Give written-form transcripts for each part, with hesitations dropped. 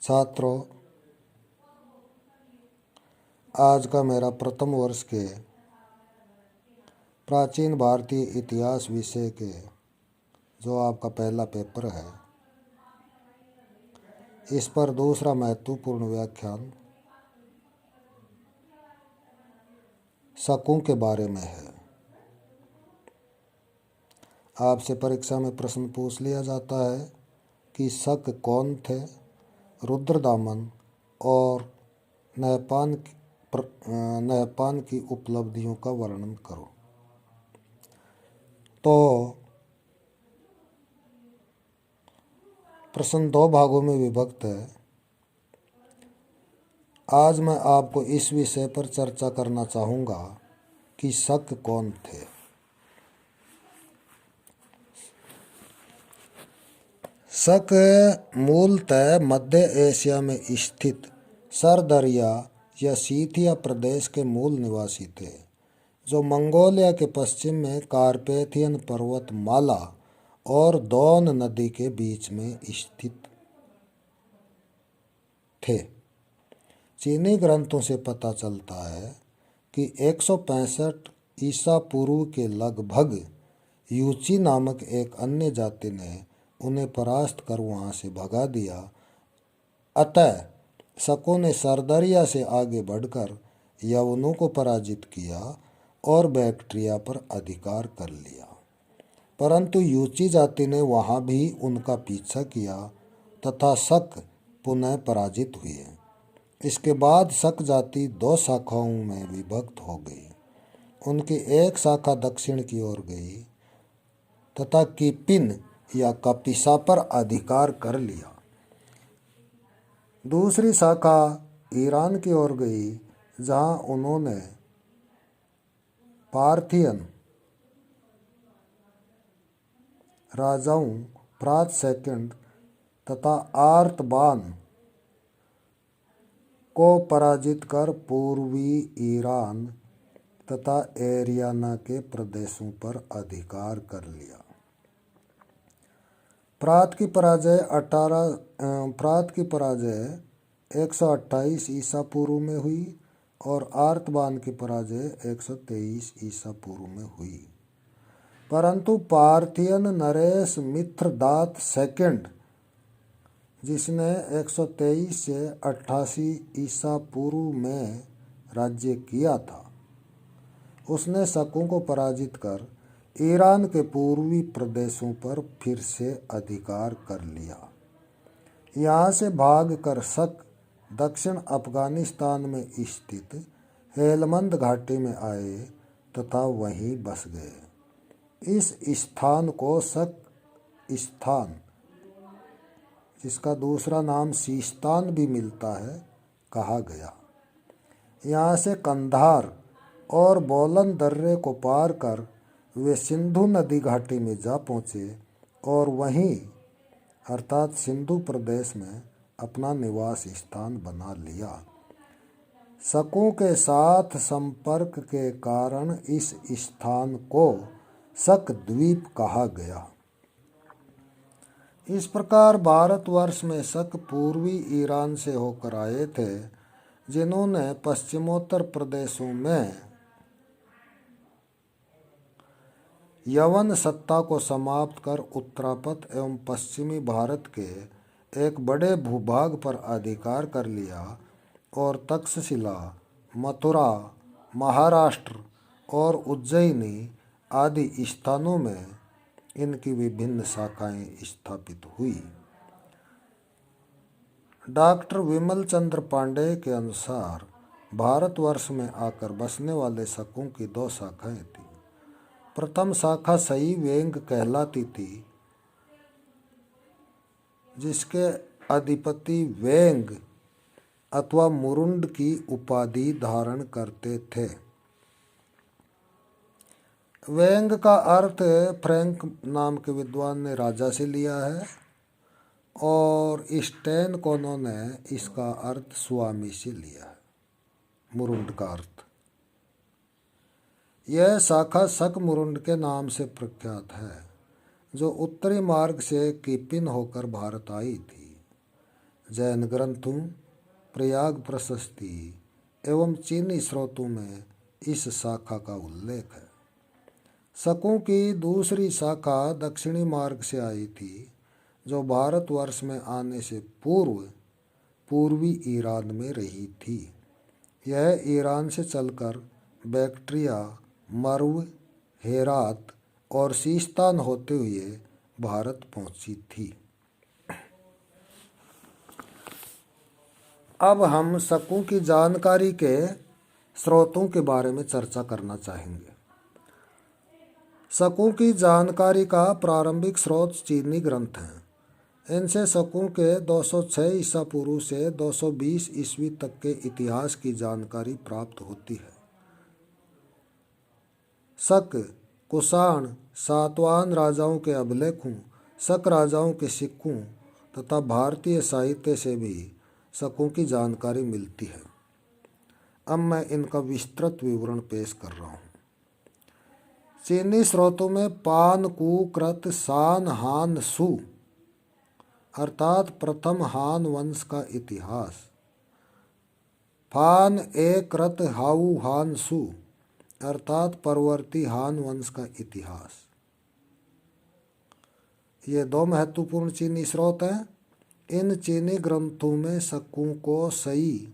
छात्रों, आज का मेरा प्रथम वर्ष के प्राचीन भारतीय इतिहास विषय के जो आपका पहला पेपर है, इस पर दूसरा महत्वपूर्ण व्याख्यान शकों के बारे में है। आपसे परीक्षा में प्रश्न पूछ लिया जाता है कि शक कौन थे। रुद्रदामन और नहपान की उपलब्धियों का वर्णन करो। तो प्रश्न दो भागों में विभक्त है। आज मैं आपको इस विषय पर चर्चा करना चाहूँगा कि शक कौन थे। शक मूलतः मध्य एशिया में स्थित सरदरिया या सीथिया प्रदेश के मूल निवासी थे, जो मंगोलिया के पश्चिम में कार्पेथियन पर्वतमाला और दोन नदी के बीच में स्थित थे। चीनी ग्रंथों से पता चलता है कि 165 ईसा पूर्व के लगभग यूची नामक एक अन्य जाति ने उन्हें परास्त कर वहां से भगा दिया। अतः शकों ने सरदरिया से आगे बढ़कर यवनों को पराजित किया और बैक्ट्रिया पर अधिकार कर लिया, परंतु यूची जाति ने वहां भी उनका पीछा किया तथा शक पुनः पराजित हुए। इसके बाद शक जाति दो शाखाओं में विभक्त हो गई। उनकी एक शाखा दक्षिण की ओर गई तथा किपिन या कपिसा पर अधिकार कर लिया। दूसरी शाखा ईरान की ओर गई, जहां उन्होंने पार्थियन राजाओं प्रात सेकंड तथा आर्तबान को पराजित कर पूर्वी ईरान तथा एरियाना के प्रदेशों पर अधिकार कर लिया। प्रात की पराजय 128 ईसा पूर्व में हुई और आर्तबान की पराजय 123 ईसा पूर्व में हुई, परंतु पार्थियन नरेश मित्रदात सेकंड, जिसने 123 से 88 ईसा पूर्व में राज्य किया था, उसने शकों को पराजित कर ईरान के पूर्वी प्रदेशों पर फिर से अधिकार कर लिया। यहाँ से भागकर शक दक्षिण अफगानिस्तान में स्थित हेलमंद घाटी में आए तथा वहीं बस गए। इस स्थान को शक स्थान, जिसका दूसरा नाम सीस्तान भी मिलता है, कहा गया। यहाँ से कंधार और बोलन दर्रे को पार कर वे सिंधु नदी घाटी में जा पहुँचे और वहीं अर्थात सिंधु प्रदेश में अपना निवास स्थान बना लिया। शकों के साथ संपर्क के कारण इस स्थान को शक द्वीप कहा गया। इस प्रकार भारतवर्ष में शक पूर्वी ईरान से होकर आए थे, जिन्होंने पश्चिमोत्तर प्रदेशों में यवन सत्ता को समाप्त कर उत्तरापथ एवं पश्चिमी भारत के एक बड़े भूभाग पर अधिकार कर लिया और तक्षशिला, मथुरा, महाराष्ट्र और उज्जैनी आदि स्थानों में इनकी विभिन्न शाखाएं स्थापित हुई। डॉक्टर विमल चंद्र पांडेय के अनुसार भारतवर्ष में आकर बसने वाले शकों की दो शाखाएं थीं। प्रथम शाखा सई वेंग कहलाती थी, जिसके अधिपति वेंग अथवा मुरुंड की उपाधि धारण करते थे। वेंग का अर्थ फ्रैंक नाम के विद्वान ने राजा से लिया है और स्टेन कोनो ने इसका अर्थ स्वामी से लिया है। मुरुंड का अर्थ, यह शाखा शक मुरुंड के नाम से प्रख्यात है, जो उत्तरी मार्ग से किपिन होकर भारत आई थी। जैन ग्रंथों, प्रयाग प्रशस्ति एवं चीनी स्रोतों में इस शाखा का उल्लेख है। शकों की दूसरी शाखा दक्षिणी मार्ग से आई थी, जो भारतवर्ष में आने से पूर्व पूर्वी ईरान में रही थी। यह ईरान से चलकर बैक्ट्रिया, मर्व, हेरात और सीस्तान होते हुए भारत पहुंची थी। अब हम शकों की जानकारी के स्रोतों के बारे में चर्चा करना चाहेंगे। शकों की जानकारी का प्रारंभिक स्रोत चीनी ग्रंथ हैं। इनसे शकों के 206 ईसा पूर्व से 220 ईस्वी तक के इतिहास की जानकारी प्राप्त होती है। शक, कुषाण, सातवाहन राजाओं के अभिलेखों, शक राजाओं के सिक्कों तथा भारतीय साहित्य से भी शकों की जानकारी मिलती है। अब मैं इनका विस्तृत विवरण पेश कर रहा हूँ। चीनी स्रोतों में पान कु कृत शान हान सु अर्थात प्रथम हान वंश का इतिहास, फान ए कृत हाउ हान सु अर्थात परवर्ती हान वंश का इतिहास, ये दो महत्वपूर्ण चीनी स्रोत हैं। इन चीनी ग्रंथों में शकों को सई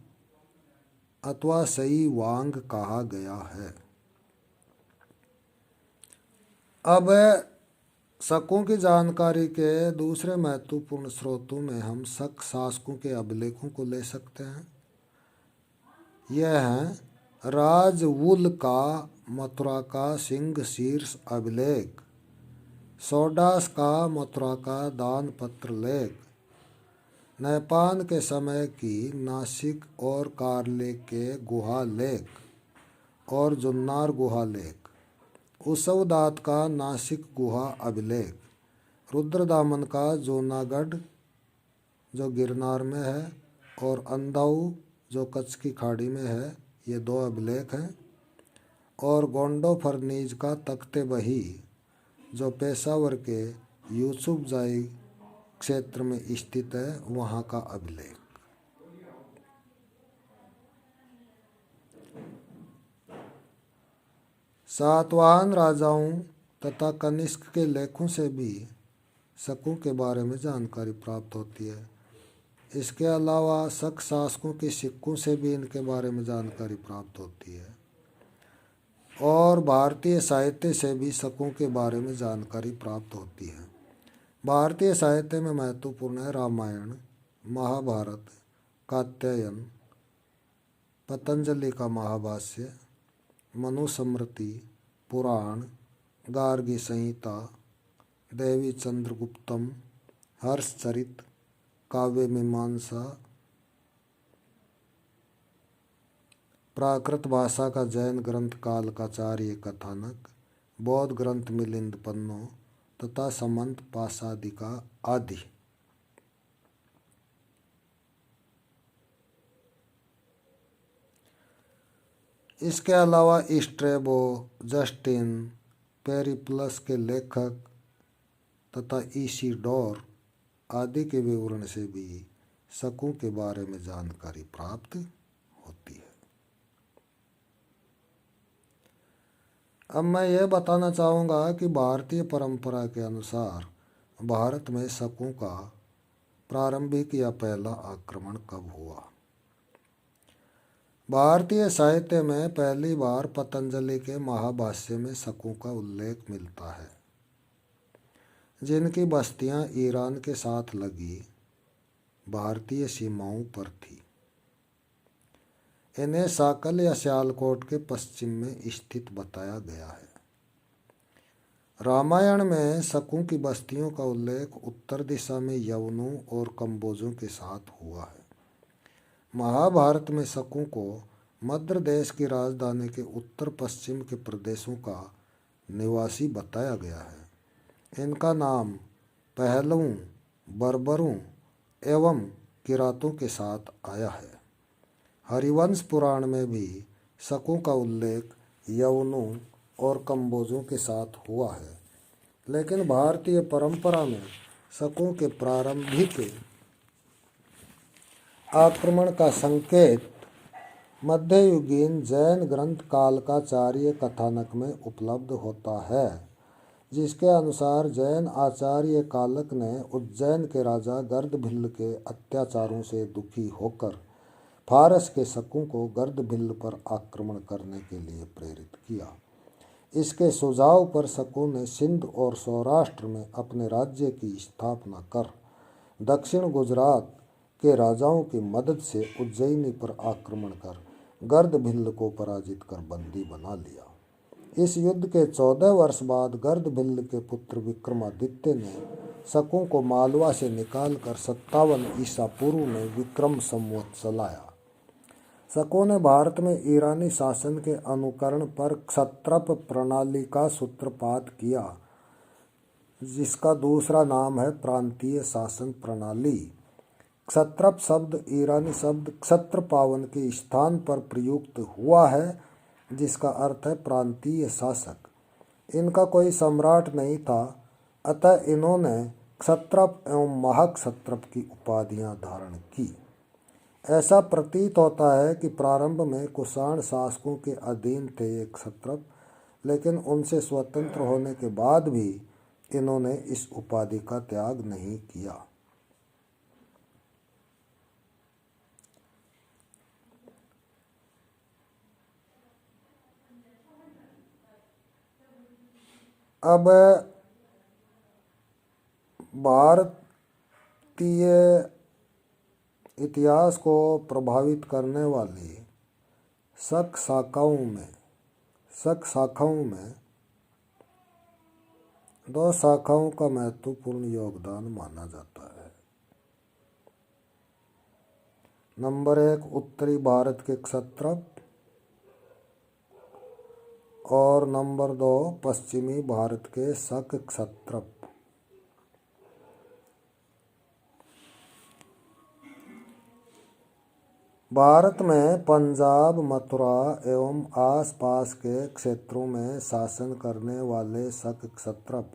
अथवा सई वांग कहा गया है। अब शकों की जानकारी के दूसरे महत्वपूर्ण स्रोतों में हम शक शासकों के अभिलेखों को ले सकते हैं। यह हैं राजवुल का मथुरा का सिंह शीर्ष अभिलेख, सोडास का मथुरा का दान पत्र लेख, नैपान के समय की नासिक और कारले के गुहा लेख और जुन्नार गुहा लेख, उसवदात का नासिक गुहा अभिलेख, रुद्रदामन का जूनागढ़ जो गिरनार में है और अंधाऊ जो कच्छ की खाड़ी में है, ये दो अभिलेख हैं, और गोंडो फर्नीज का तख्ते बही जो पेशावर के यूसुफजाई क्षेत्र में स्थित है, वहाँ का अभिलेख। सातवाहन राजाओं तथा कनिष्क के लेखों से भी शकों के बारे में जानकारी प्राप्त होती है। इसके अलावा शक शासकों के सिक्कों से भी इनके बारे में जानकारी प्राप्त होती है और भारतीय साहित्य से भी शकों के बारे में जानकारी प्राप्त होती है। भारतीय साहित्य में महत्वपूर्ण है रामायण, महाभारत, कात्यायन, पतंजलि का महाभाष्य, मनुस्मृति, पुराण, गार्गी संहिता, देवी चंद्रगुप्तम, हर्षचरित, काव्य मीमांसा, प्राकृत भाषा का जैन ग्रंथ काल का चार्य कथानक, बौद्ध ग्रंथ मिलिंद पन्नो तथा समंत पासादिका आदि। इसके अलावा स्ट्रेबो, जस्टिन, पेरिप्लस के लेखक तथा इसीडोर आदि के विवरण से भी शकों के बारे में जानकारी प्राप्त होती है। अब मैं यह बताना चाहूँगा कि भारतीय परंपरा के अनुसार भारत में शकों का प्रारंभिक या पहला आक्रमण कब हुआ। भारतीय साहित्य में पहली बार पतंजलि के महाभाष्य में शकों का उल्लेख मिलता है, जिनकी बस्तियां ईरान के साथ लगी भारतीय सीमाओं पर थी। इन्हें साकल या सियालकोट के पश्चिम में स्थित बताया गया है। रामायण में शकों की बस्तियों का उल्लेख उत्तर दिशा में यवनों और कम्बोजों के साथ हुआ है। महाभारत में शकों को मद्र देश की राजधानी के उत्तर पश्चिम के प्रदेशों का निवासी बताया गया है। इनका नाम पहलवों, बर्बरों एवं किरातों के साथ आया है। हरिवंश पुराण में भी शकों का उल्लेख यवनों और कम्बोजों के साथ हुआ है, लेकिन भारतीय परंपरा में शकों के प्रारंभिक आक्रमण का संकेत मध्ययुगीन जैन ग्रंथ कालकाचार्य कथानक में उपलब्ध होता है, जिसके अनुसार जैन आचार्य कालक ने उज्जैन के राजा गर्दभिल्ल के अत्याचारों से दुखी होकर फारस के शकों को गर्दभिल्ल पर आक्रमण करने के लिए प्रेरित किया। इसके सुझाव पर शकों ने सिंध और सौराष्ट्र में अपने राज्य की स्थापना कर दक्षिण गुजरात के राजाओं की मदद से उज्जैनी पर आक्रमण कर गर्दभिल्ल को पराजित कर बंदी बना लिया। इस युद्ध के 14 वर्ष बाद गर्दभिल्ल के पुत्र विक्रमादित्य ने शकों को मालवा से निकालकर 57 ईसा पूर्व में विक्रम संवत चलाया। शकों ने भारत में ईरानी शासन के अनुकरण पर क्षत्रप प्रणाली का सूत्रपात किया, जिसका दूसरा नाम है प्रांतीय शासन प्रणाली। क्षत्रप शब्द ईरानी शब्द क्षत्रपावन के स्थान पर प्रयुक्त हुआ है, जिसका अर्थ है प्रांतीय शासक। इनका कोई सम्राट नहीं था, अतः इन्होंने क्षत्रप एवं महाक्षत्रप की उपाधियां धारण की। ऐसा प्रतीत होता है कि प्रारंभ में कुषाण शासकों के अधीन थे ये क्षत्रप, लेकिन उनसे स्वतंत्र होने के बाद भी इन्होंने इस उपाधि का त्याग नहीं किया। अब भारतीय इतिहास को प्रभावित करने वाली शक शाखाओं में दो शाखाओं का महत्वपूर्ण योगदान माना जाता है। नंबर 1 उत्तरी भारत के क्षत्रप और नंबर 2 पश्चिमी भारत के शक क्षत्रप। भारत में पंजाब, मथुरा एवं आसपास के क्षेत्रों में शासन करने वाले शक क्षत्रप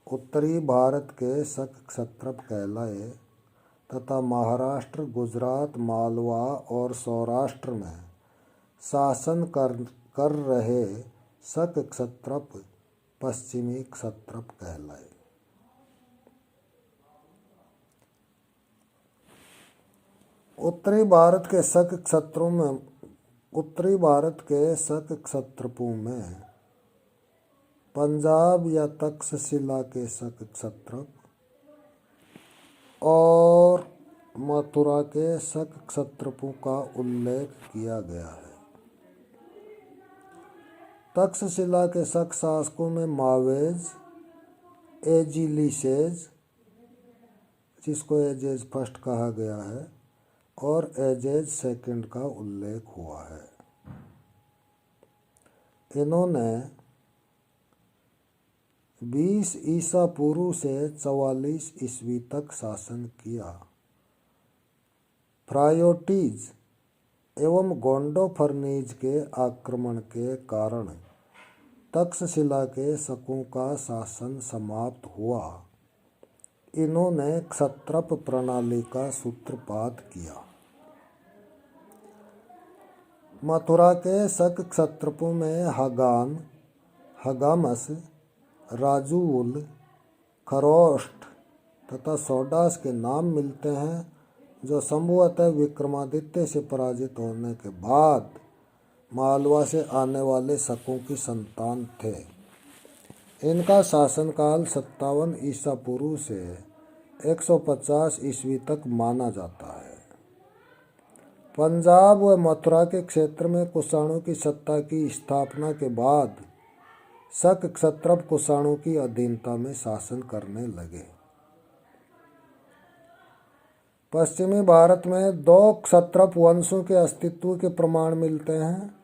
उत्तरी भारत के शक क्षत्रप कहलाए तथा महाराष्ट्र, गुजरात, मालवा और सौराष्ट्र में शासन कर रहे शक क्षत्रप पश्चिमी क्षत्रप कहलाए। उत्तरी भारत के शक क्षत्रपों में पंजाब या तक्षशिला के शक क्षत्रप और मथुरा के शक क्षत्रपों का उल्लेख किया गया है। तक्षशिला के शक शासकों में मावेज, एजिलिसेज, जिसको एजेज फर्स्ट कहा गया है, और एजेज सेकंड का उल्लेख हुआ है। इन्होंने 20 ईसा पूर्व से 44 ईस्वी तक शासन किया। फ्रायोटीज एवं गोंडोफर्नीज के आक्रमण के कारण तक्षशिला के शकों का शासन समाप्त हुआ। इन्होंने क्षत्रप प्रणाली का सूत्रपात किया। मथुरा के शक क्षत्रपों में हगान, हगामस, राजूल, खरोष्ट तथा सोडास के नाम मिलते हैं, जो संभवतः विक्रमादित्य से पराजित होने के बाद मालवा से आने वाले शकों की संतान थे। इनका शासनकाल 57 ईसा पूर्व से 150 ईस्वी तक माना जाता है। पंजाब व मथुरा के क्षेत्र में कुषाणों की सत्ता की स्थापना के बाद शक क्षत्रप कुषाणों की अधीनता में शासन करने लगे। पश्चिमी भारत में 2 क्षत्रप वंशों के अस्तित्व के प्रमाण मिलते हैं।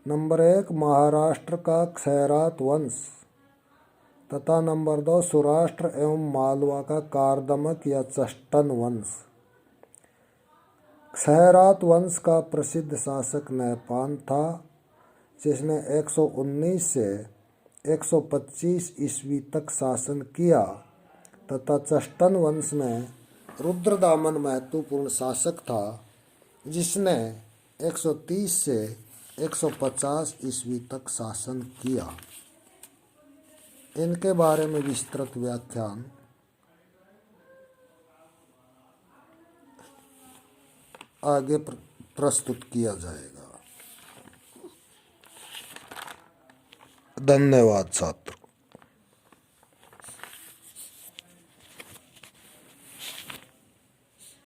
नंबर 1 महाराष्ट्र का क्षयरात वंश तथा नंबर 2 सौराष्ट्र एवं मालवा का कारदमक या चष्टन वंश। क्षयरात वंश का प्रसिद्ध शासक नहपान था, जिसने 119 से 125 ईस्वी तक शासन किया, तथा चष्टन वंश में रुद्रदामन महत्वपूर्ण शासक था जिसने 130 से 150 ईस्वी तक शासन किया। इनके बारे में विस्तृत व्याख्यान आगे प्रस्तुत किया जाएगा। धन्यवाद साथियों।